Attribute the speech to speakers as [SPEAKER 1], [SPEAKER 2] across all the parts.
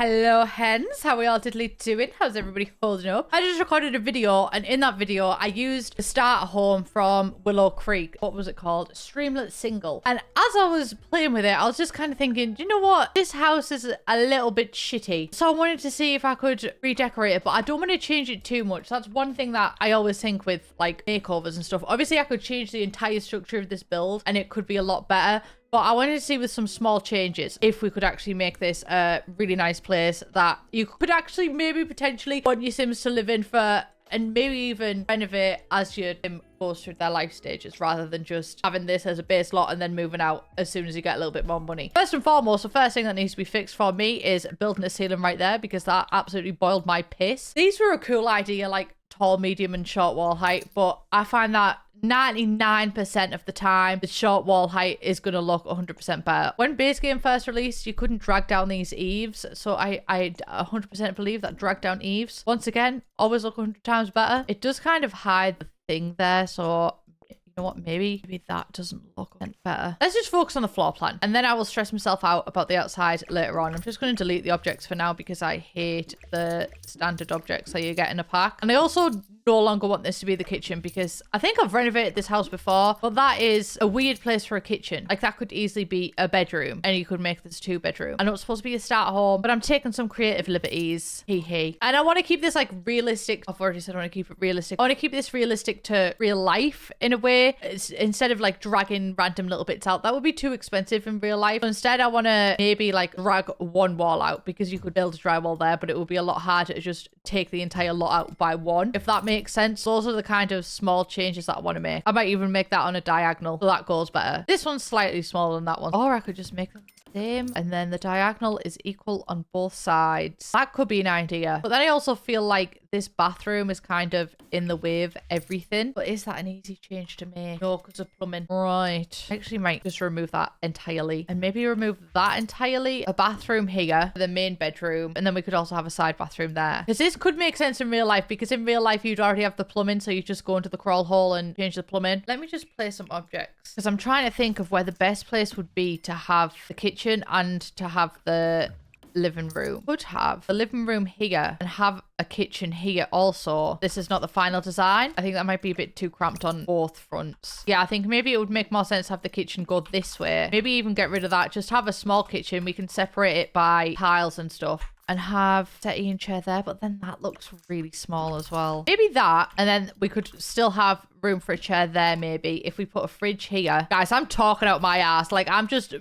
[SPEAKER 1] Hello hens, how are we all diddly doing? How's everybody holding up? I just recorded a video, and in that video I used the starter home from Willow Creek. What was it called? Streamlet Single. And as I was playing with it, I was just kind of thinking, do you know what? This house is a little bit shitty. So I wanted to see if I could redecorate it, but I don't want to change it too much. That's one thing that I always think with like makeovers and stuff. Obviously I could change the entire structure of this build and it could be a lot better. But I wanted to see with some small changes if we could actually make this a really nice place that you could actually maybe potentially want your Sims to live in for, and maybe even renovate as your Sim goes through their life stages, rather than just having this as a base lot and then moving out as soon as you get a little bit more money. First and foremost, the first thing that needs to be fixed for me is building a ceiling right there, because that absolutely boiled my piss. These were a cool idea, like tall, medium and short wall height, but I find that 99% of the time the short wall height is going to look 100% better. When base game first released, you couldn't drag down these eaves, so I 100% believe that drag down eaves once again always look 100 times better. It does kind of hide the thing there, so you know what, maybe that doesn't look better. Let's just focus on the floor plan, and then I will stress myself out about the outside later on. I'm just going to delete the objects for now because I hate the standard objects that you get in a pack, and I also no longer want this to be the kitchen, because I think I've renovated this house before, but that is a weird place for a kitchen. Like, that could easily be a bedroom and you could make this 2-bedroom. I know it's supposed to be a starter home, but I'm taking some creative liberties. Hee. And I want to keep this like realistic. I've already said I want to keep it realistic. I want to keep this realistic to real life in a way. Instead of like dragging random little bits out, that would be too expensive in real life. So instead, I want to maybe like drag one wall out, because you could build a drywall there, but it would be a lot harder to just take the entire lot out by one, if that makes sense. Those are the kind of small changes that I want to make. I might even make that on a diagonal, so that goes better. This one's slightly smaller than that one, or I could just make them the same, and then the diagonal is equal on both sides. That could be an idea, but then I also feel like this bathroom is kind of in the way of everything. But is that an easy change to make? No, because of plumbing. Right. I actually might just remove that entirely, and maybe remove that entirely. A bathroom here for the main bedroom, and then we could also have a side bathroom there, because this could make sense in real life, because in real life you'd already have the plumbing, so you just go into the crawl hole and change the plumbing. Let me just place some objects, because I'm trying to think of where the best place would be to have the kitchen and to have the living room. Could have the living room here and have a kitchen here also. This is not the final design. I think that might be a bit too cramped on both fronts. Yeah, I think maybe it would make more sense to have the kitchen go this way. Maybe even get rid of that. Just have a small kitchen. We can separate it by tiles and stuff, and have settee and chair there, but then that looks really small as well. Maybe that, and then we could still have room for a chair there maybe if we put a fridge here. Guys, I'm talking out my ass. Like, I'm just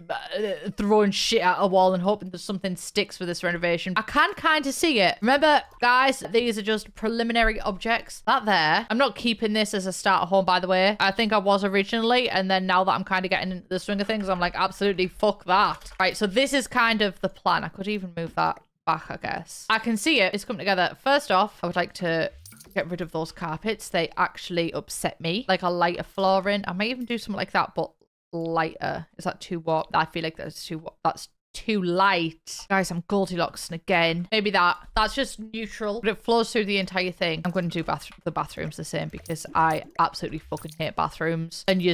[SPEAKER 1] throwing shit at a wall and hoping that something sticks for this renovation. I can kind of see it. Remember, guys, these are just preliminary objects. That there. I'm not keeping this as a starter home, by the way. I think I was originally, and then now that I'm kind of getting into the swing of things, I'm like, absolutely fuck that. Right, so this is kind of the plan. I could even move that back, I guess. I can see it. It's come together. First off, I would like to get rid of those carpets. They actually upset me. Like a lighter flooring. I might even do something like that, but lighter. Is that too what? I feel like that's too what? That's too light. Guys, I'm Goldilocks again. Maybe that. That's just neutral, but it flows through the entire thing. I'm going to do the bathrooms the same, because I absolutely fucking hate bathrooms. And you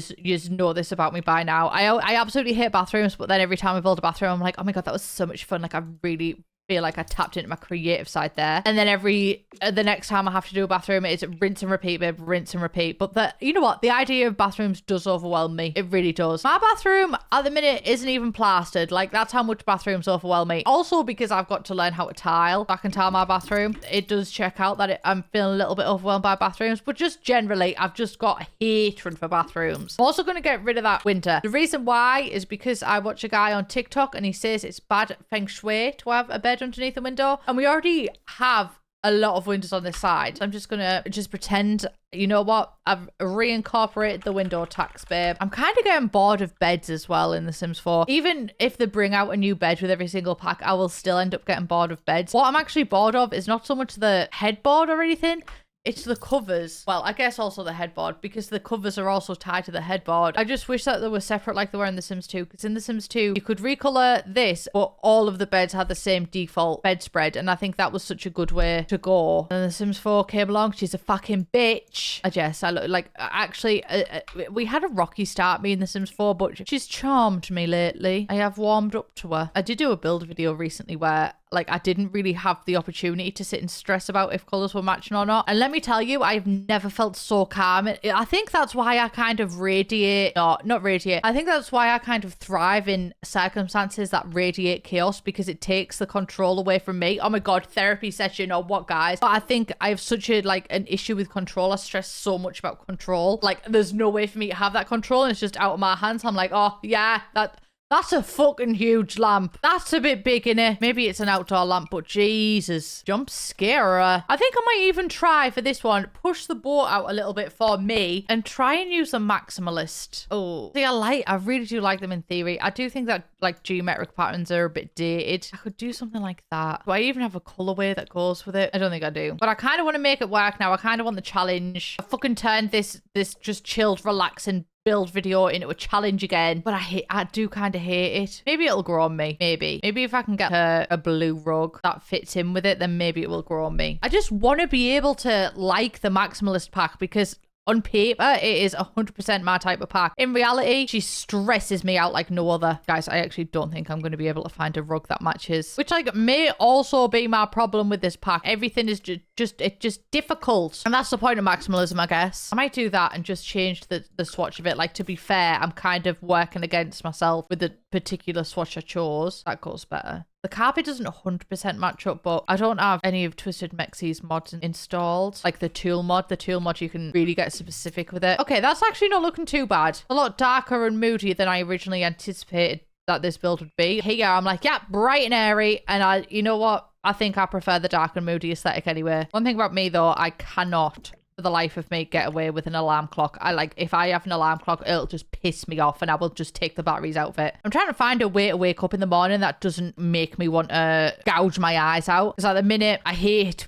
[SPEAKER 1] know this about me by now. I absolutely hate bathrooms, but then every time I build a bathroom, I'm like, oh my God, that was so much fun. Like, I really feel like I tapped into my creative side there. And then the next time I have to do a bathroom, it's rinse and repeat, babe, rinse and repeat. But you know what? The idea of bathrooms does overwhelm me. It really does. My bathroom at the minute isn't even plastered. Like, that's how much bathrooms overwhelm me. Also, because I've got to learn how to tile. I can tile my bathroom. It does check out that I'm feeling a little bit overwhelmed by bathrooms, but just generally, I've just got hatred for bathrooms. I'm also going to get rid of that window. The reason why is because I watch a guy on TikTok and he says it's bad feng shui to have a bed underneath the window, and we already have a lot of windows on this side, so I'm just gonna pretend, you know what, I've reincorporated the window tax, babe. I'm kind of getting bored of beds as well in The Sims 4. Even if they bring out a new bed with every single pack, I will still end up getting bored of beds. What I'm actually bored of is not so much the headboard or anything. It's the covers. Well, I guess also the headboard, because the covers are also tied to the headboard. I just wish that they were separate like they were in The Sims 2, because in The Sims 2, you could recolor this, but all of the beds had the same default bedspread, and I think that was such a good way to go. And The Sims 4 came along. She's a fucking bitch. I guess I look like, actually, we had a rocky start, me in The Sims 4, but she's charmed me lately. I have warmed up to her. I did do a build video recently where like I didn't really have the opportunity to sit and stress about if colors were matching or not. And let me tell you, I've never felt so calm. I think that's why I kind of radiate, or not radiate, I think that's why I kind of thrive in circumstances that radiate chaos, because it takes the control away from me. Oh my God, therapy session or what, guys? But I think I have such a like an issue with control. I stress so much about control. Like there's no way for me to have that control, and it's just out of my hands. I'm like, oh yeah, that's a fucking huge lamp. That's a bit big, innit? Maybe it's an outdoor lamp, but Jesus. Jump scarer. I think I might even try for this one, push the boat out a little bit for me and try and use a maximalist. Oh, see, I really do like them in theory. I do think that like geometric patterns are a bit dated. I could do something like that. Do I even have a colorway that goes with it? I don't think I do. But I kind of want to make it work now. I kind of want the challenge. I fucking turned this just chilled, relaxing build video into a challenge again, but I do kind of hate it. Maybe it'll grow on me. Maybe if I can get a blue rug that fits in with it, then maybe it will grow on me. I just want to be able to like the maximalist pack, because on paper, it is 100% my type of pack. In reality, she stresses me out like no other. Guys, I actually don't think I'm going to be able to find a rug that matches, which like may also be my problem with this pack. Everything is just difficult. And that's the point of maximalism, I guess. I might do that and just change the swatch of it. Like, to be fair, I'm kind of working against myself with the particular swatch I chose. That goes better. The carpet doesn't 100% match up, but I don't have any of Twisted Mexie's mods installed. Like the tool mod. The tool mod, you can really get specific with it. Okay, that's actually not looking too bad. A lot darker and moody than I originally anticipated that this build would be. Here, I'm like, yeah, bright and airy. And you know what? I think I prefer the dark and moody aesthetic anyway. One thing about me though, I cannot for the life of me get away with an alarm clock. If I have an alarm clock, it'll just piss me off and I will just take the batteries out of it. I'm trying to find a way to wake up in the morning that doesn't make me want to gouge my eyes out. Because at the minute, I hate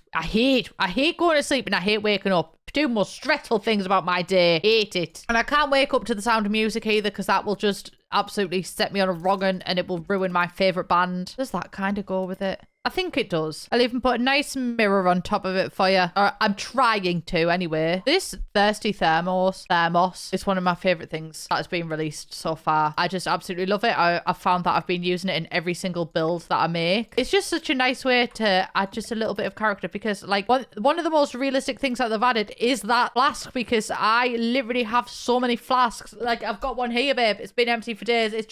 [SPEAKER 1] going to sleep and I hate waking up. Two most stressful things about my day. Hate it. And I can't wake up to the sound of music either, because that will just absolutely set me on a wrong and it will ruin my favorite band. Does that kind of go with it? I think it does. I'll even put a nice mirror on top of it for you. Or I'm trying to anyway. This Thirsty Thermos is one of my favorite things that has been released so far. I just absolutely love it. I found that I've been using it in every single build that I make. It's just such a nice way to add just a little bit of character, because like one of the most realistic things that they've added is that flask, because I literally have so many flasks. Like I've got one here, babe. It's been empty for days. It's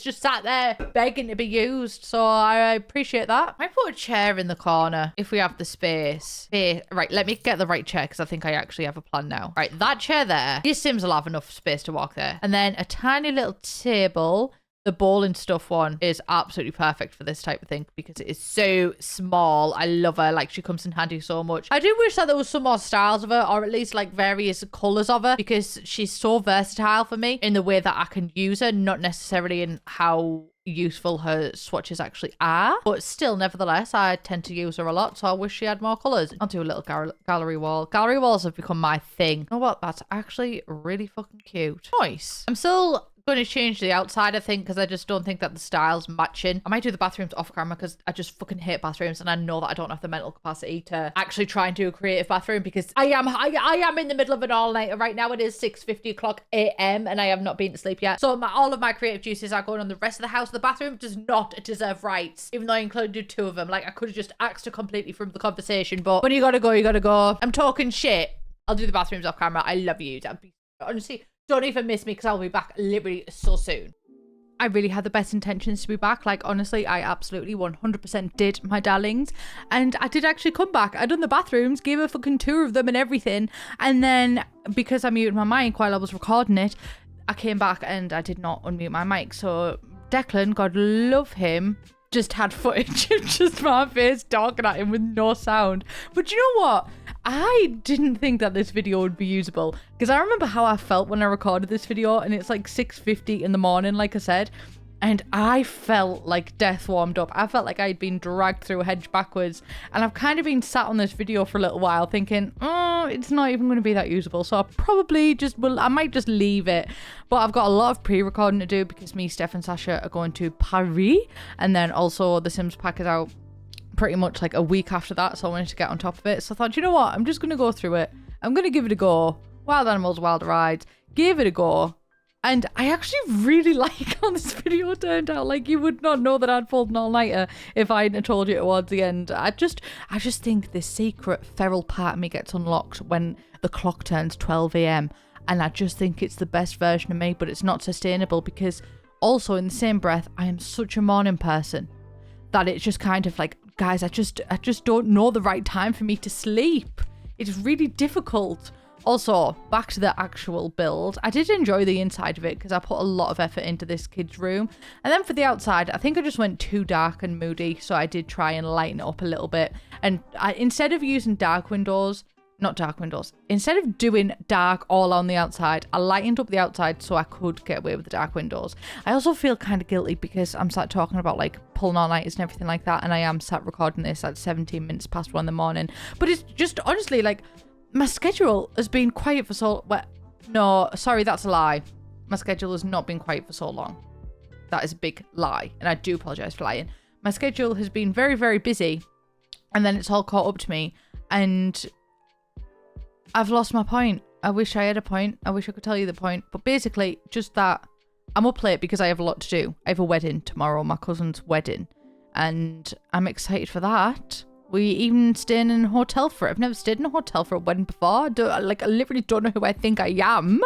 [SPEAKER 1] just sat there begging to be used. So I appreciate that. I put a chair in the corner if we have the space. Right, let me get the right chair, because I think I actually have a plan now. Right, that chair there. These Sims will have enough space to walk there. And then a tiny little table. The ball and stuff one is absolutely perfect for this type of thing, because it is so small. I love her. Like, she comes in handy so much. I do wish that there was some more styles of her, or at least like various colors of her, because she's so versatile for me in the way that I can use her, not necessarily in how useful her swatches actually are, but still, nevertheless, I tend to use her a lot, so I wish she had more colors. I'll do a little gallery wall. Gallery walls have become my thing. You know what? That's actually really fucking cute. Nice. I'm still going to change the outside, I think, because I just don't think that the style's matching. I might do the bathrooms off camera, because I just fucking hate bathrooms, and I know that I don't have the mental capacity to actually try and do a creative bathroom, because I am in the middle of an all-nighter right now. It is 6:50 a.m. and I have not been to sleep yet, so all of my creative juices are going on the rest of the house. The bathroom does not deserve rights, even though I included two of them. Like, I could have just axed her completely from the conversation, but when you gotta go, you gotta go. I'm talking shit. I'll do the bathrooms off camera. I love you. Honestly, don't even miss me, because I'll be back literally so soon. I really had the best intentions to be back. Like, honestly, I absolutely 100% did, my darlings. And I did actually come back. I done the bathrooms, gave a fucking tour of them and everything. And then, because I muted my mic while I was recording it, I came back and I did not unmute my mic. So Declan, God love him, just had footage of just my face talking at him with no sound. But you know what? I didn't think that this video would be usable, because I remember how I felt when I recorded this video, and it's like 6:50 in the morning, like I said, and I felt like death warmed up. I felt like I'd been dragged through a hedge backwards, and I've kind of been sat on this video for a little while thinking, oh, it's not even going to be that usable, so I might just leave it. But I've got a lot of pre-recording to do, because me, Steph and Sasha are going to Paris, and then also the Sims pack is out pretty much like a week after that, so I wanted to get on top of it. So I thought, you know what, I'm just going to go through it. I'm going to give it a go. Wild Animals, Wild Rides, give it a go. And I actually really like how this video turned out. Like, you would not know that I'd pulled an all-nighter if I hadn't told you towards the end. I just think this secret feral part of me gets unlocked when the clock turns 12 a.m. And I just think it's the best version of me, but it's not sustainable because also in the same breath, I am such a morning person that it's just kind of like, guys, I just don't know the right time for me to sleep. It's really difficult. Also, back to the actual build, I did enjoy the inside of it because I put a lot of effort into this kid's room. And then for the outside, I think I just went too dark and moody, so I did try and lighten it up a little bit. And instead of using instead of doing dark all on the outside, I lightened up the outside so I could get away with the dark windows. I also feel kind of guilty because I'm sat talking about like pulling all-nighters and everything like that, and I am sat recording this at 17 minutes past 1 in the morning. But it's just honestly like, my schedule has been quiet for so... Well, no, sorry, that's a lie. My schedule has not been quiet for so long. That is a big lie, and I do apologise for lying. My schedule has been very, very busy, and then it's all caught up to me, and I've lost my point. I wish I had a point. I wish I could tell you the point. But basically, just that I'm up late because I have a lot to do. I have a wedding tomorrow, my cousin's wedding, and I'm excited for that. We even staying in a hotel for it. I've never stayed in a hotel for a wedding before. I literally don't know who I think I am.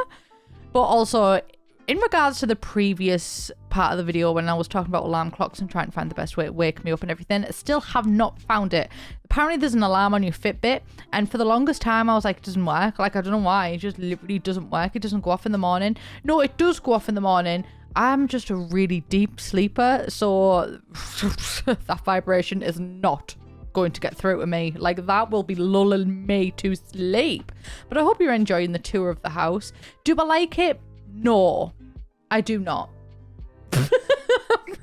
[SPEAKER 1] But also, in regards to the previous part of the video when I was talking about alarm clocks and trying to find the best way to wake me up and everything, I still have not found it. Apparently there's an alarm on your Fitbit, and for the longest time I was like, it doesn't work. Like, I don't know why. It just literally doesn't work. It doesn't go off in the morning. No, it does go off in the morning. I'm just a really deep sleeper, so that vibration is not going to get through to me. Like, that will be lulling me to sleep. But I hope you're enjoying the tour of the house. Do I like it? No, I do not.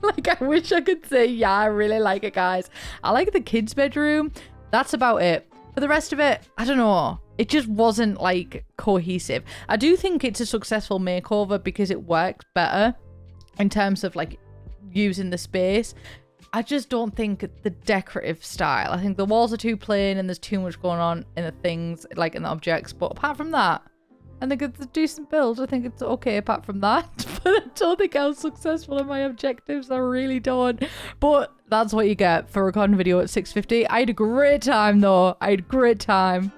[SPEAKER 1] Like, I wish I could say, yeah, I really like it, guys. I like the kids' bedroom. That's about it. For the rest of it, I don't know. It just wasn't, like, cohesive. I do think it's a successful makeover because it works better in terms of, like, using the space. I just don't think the decorative style. I think the walls are too plain and there's too much going on in the things, like in the objects. But apart from that, I think it's a decent build. I think it's okay apart from that. But I don't think I was successful in my objectives. I really don't. But that's what you get for recording a video at 6:50. I had a great time though. I had a great time.